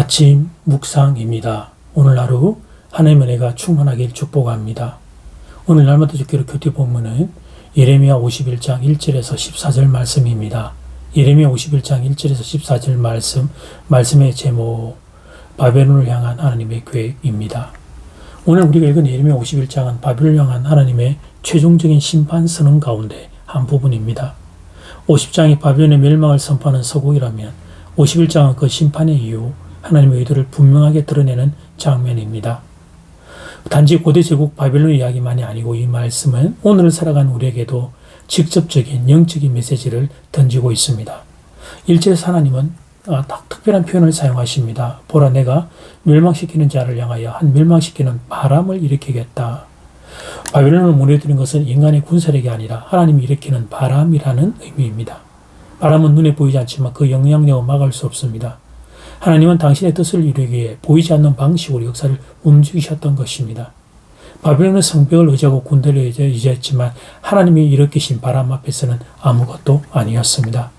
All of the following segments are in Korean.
아침 묵상입니다. 오늘 하루 하나님의 은혜가 충만하길 축복합니다. 오늘 날마다 주기로 교티 본문은 예레미야 51장 1절에서 14절 말씀입니다. 예레미야 51장 1절에서 14절 말씀의 제목 바벨론을 향한 하나님의 계획입니다. 오늘 우리가 읽은 예레미야 51장은 바벨론을 향한 하나님의 최종적인 심판 선언 가운데 한 부분입니다. 50장이 바벨론의 멸망을 선포하는 서곡이라면 51장은 그 심판의 이유, 하나님의 의도를 분명하게 드러내는 장면입니다. 단지 고대 제국 바벨론 이야기만이 아니고 이 말씀은 오늘을 살아가는 우리에게도 직접적인 영적인 메시지를 던지고 있습니다. 1절에서 하나님은 특별한 표현을 사용하십니다. 보라, 내가 멸망시키는 자를 향하여 한 멸망시키는 바람을 일으키겠다. 바벨론을 무너뜨린 것은 인간의 군사력이 아니라 하나님이 일으키는 바람이라는 의미입니다. 바람은 눈에 보이지 않지만 그 영향력은 막을 수 없습니다. 하나님은 당신의 뜻을 이루기 위해 보이지 않는 방식으로 역사를 움직이셨던 것입니다. 바벨론은 성벽을 의지하고 군대를 의지했지만 하나님이 일으키신 바람 앞에서는 아무것도 아니었습니다.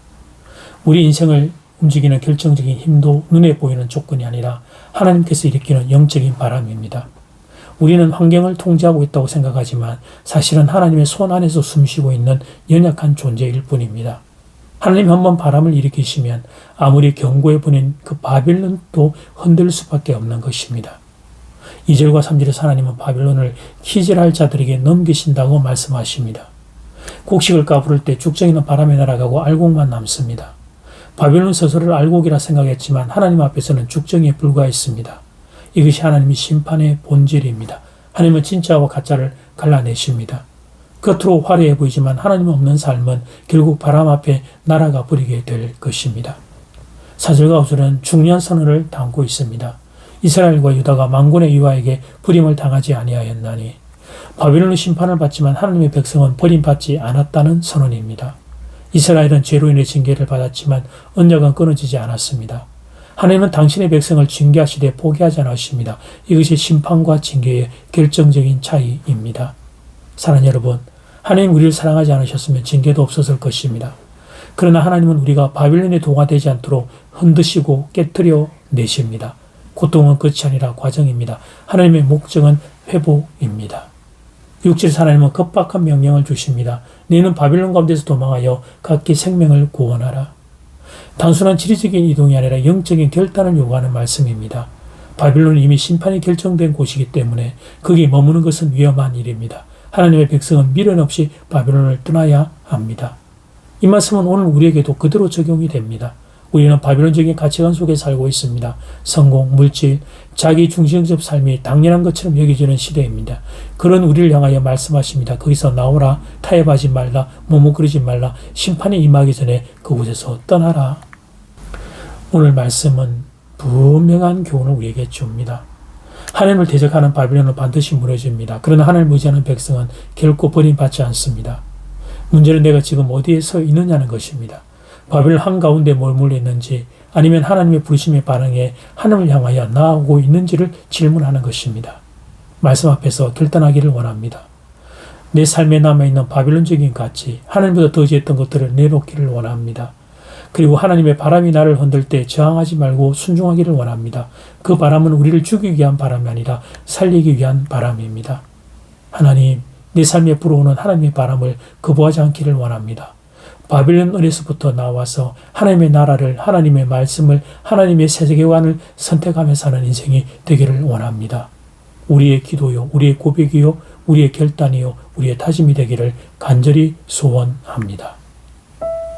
우리 인생을 움직이는 결정적인 힘도 눈에 보이는 조건이 아니라 하나님께서 일으키는 영적인 바람입니다. 우리는 환경을 통제하고 있다고 생각하지만 사실은 하나님의 손 안에서 숨쉬고 있는 연약한 존재일 뿐입니다. 하나님 한번 바람을 일으키시면 아무리 경고해 보낸 그 바벨론도 흔들 수밖에 없는 것입니다. 2절과 3절에서 하나님은 바벨론을 키질할 자들에게 넘기신다고 말씀하십니다. 곡식을 까부를 때 죽정이는 바람에 날아가고 알곡만 남습니다. 바벨론 스스로를 알곡이라 생각했지만 하나님 앞에서는 죽정이에 불과했습니다. 이것이 하나님의 심판의 본질입니다. 하나님은 진짜와 가짜를 갈라내십니다. 겉으로 화려해 보이지만 하나님 없는 삶은 결국 바람 앞에 날아가 버리게 될 것입니다. 4절과 5절은 중요한 선언을 담고 있습니다. 이스라엘과 유다가 만군의 여호와에게 버림을 당하지 아니하였나니. 바벨론은 심판을 받지만 하나님의 백성은 버림받지 않았다는 선언입니다. 이스라엘은 죄로 인해 징계를 받았지만 언약은 끊어지지 않았습니다. 하나님은 당신의 백성을 징계하시되 포기하지 않으십니다. 이것이 심판과 징계의 결정적인 차이입니다. 사랑하는 여러분, 하나님 우리를 사랑하지 않으셨으면 징계도 없었을 것입니다. 그러나 하나님은 우리가 바벨론에 동화되지 않도록 흔드시고 깨뜨려 내십니다. 고통은 끝이 아니라 과정입니다. 하나님의 목적은 회복입니다. 6절에서 하나님은 급박한 명령을 주십니다. 너희는 바벨론 가운데서 도망하여 각기 생명을 구원하라. 단순한 지리적인 이동이 아니라 영적인 결단을 요구하는 말씀입니다. 바벨론은 이미 심판이 결정된 곳이기 때문에 거기 머무는 것은 위험한 일입니다. 하나님의 백성은 미련 없이 바벨론을 떠나야 합니다. 이 말씀은 오늘 우리에게도 그대로 적용이 됩니다. 우리는 바벨론적인 가치관 속에 살고 있습니다. 성공, 물질, 자기 중심적 삶이 당연한 것처럼 여겨지는 시대입니다. 그런 우리를 향하여 말씀하십니다. 거기서 나오라, 타협하지 말라, 머뭇거리지 말라, 심판이 임하기 전에 그곳에서 떠나라. 오늘 말씀은 분명한 교훈을 우리에게 줍니다. 하나님을 대적하는 바벨론은 반드시 무너집니다. 그러나 하나님을 의지하는 백성은 결코 버림받지 않습니다. 문제는 내가 지금 어디에 서 있느냐는 것입니다. 바벨론 한가운데 머물러 있는지 아니면 하나님의 부르심에 반응해 하나님을 향하여 나아오고 있는지를 질문하는 것입니다. 말씀 앞에서 결단하기를 원합니다. 내 삶에 남아있는 바벨론적인 가치, 하나님보다 더 지했던 것들을 내놓기를 원합니다. 그리고 하나님의 바람이 나를 흔들 때 저항하지 말고 순종하기를 원합니다. 그 바람은 우리를 죽이기 위한 바람이 아니라 살리기 위한 바람입니다. 하나님, 내 삶에 불어오는 하나님의 바람을 거부하지 않기를 원합니다. 바벨론 은에서부터 나와서 하나님의 나라를, 하나님의 말씀을, 하나님의 세계관을 선택하며 사는 인생이 되기를 원합니다. 우리의 기도요, 우리의 고백이요, 우리의 결단이요, 우리의 다짐이 되기를 간절히 소원합니다.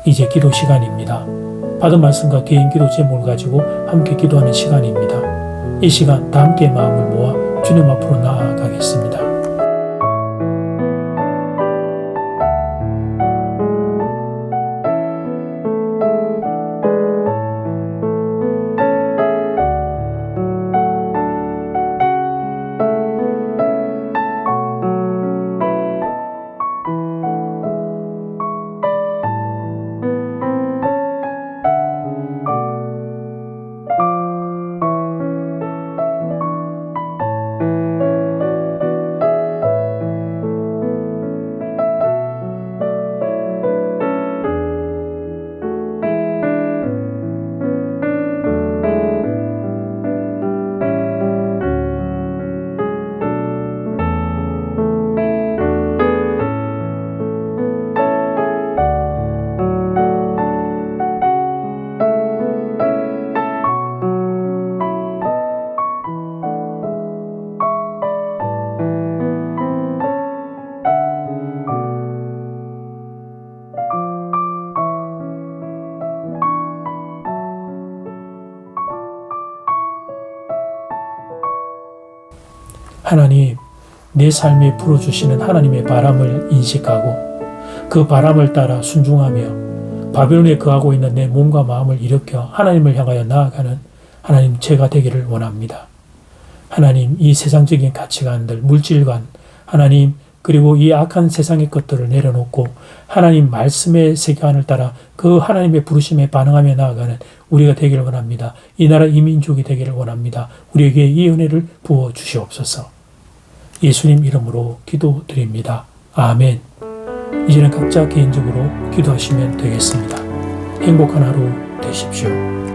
이제 기도 시간입니다. 받은 말씀과 개인 기도 제목을 가지고 함께 기도하는 시간입니다. 이 시간 다 함께 마음을 모아 주님 앞으로 나아가겠습니다. 하나님, 내 삶에 불어주시는 하나님의 바람을 인식하고 그 바람을 따라 순종하며 바벨론에 거하고 있는 내 몸과 마음을 일으켜 하나님을 향하여 나아가는 하나님 제가 되기를 원합니다. 하나님, 이 세상적인 가치관들, 물질관, 하나님, 그리고 이 악한 세상의 것들을 내려놓고 하나님 말씀의 세계관을 따라 그 하나님의 부르심에 반응하며 나아가는 우리가 되기를 원합니다. 이 나라 이 민족이 되기를 원합니다. 우리에게 이 은혜를 부어 주시옵소서. 예수님 이름으로 기도드립니다. 아멘. 이제는 각자 개인적으로 기도하시면 되겠습니다. 행복한 하루 되십시오.